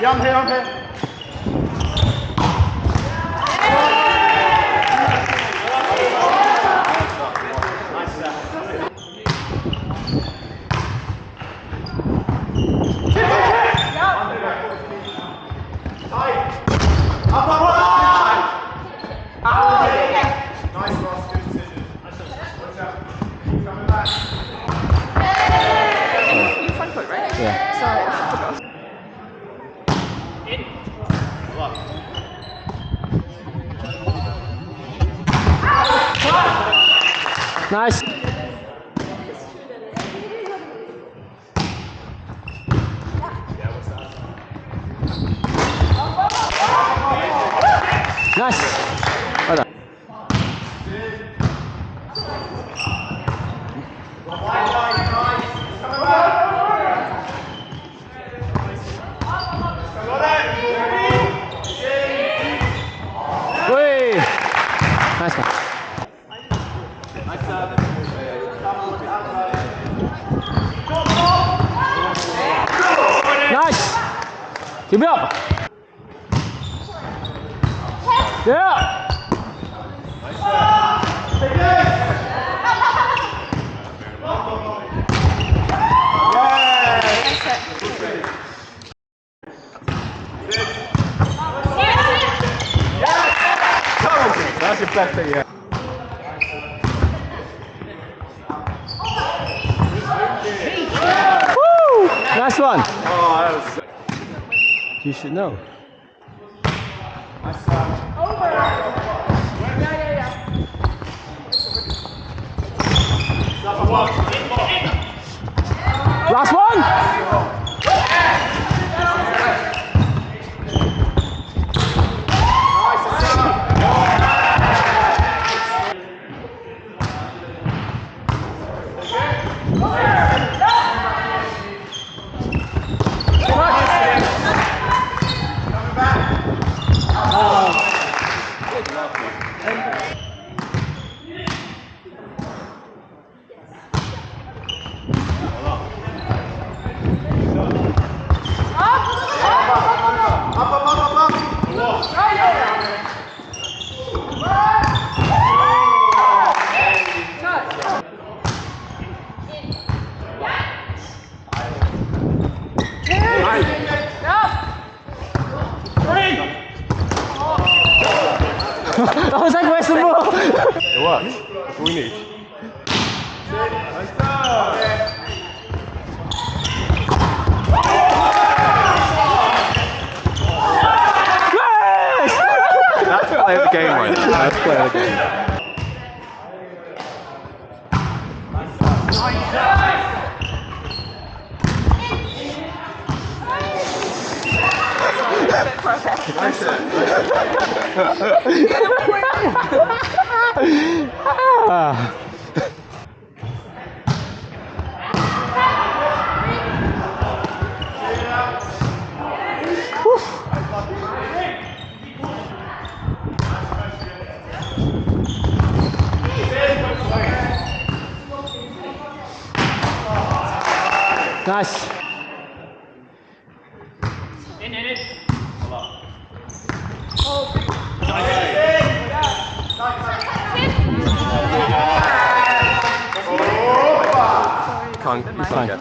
Yeah, I'm here. Nice. Nice. Well done. Whee! Nice one. Nice! Keep it up! Yeah! That's your best thing, yeah. Woo! Nice one! Oh, that was sick. You should know. Nice Over! Last one! I was like, where's the ball? It works. That's all we need. Nice job. Yes! That's play of the game right now. That's play of the game. Nice. You can't get.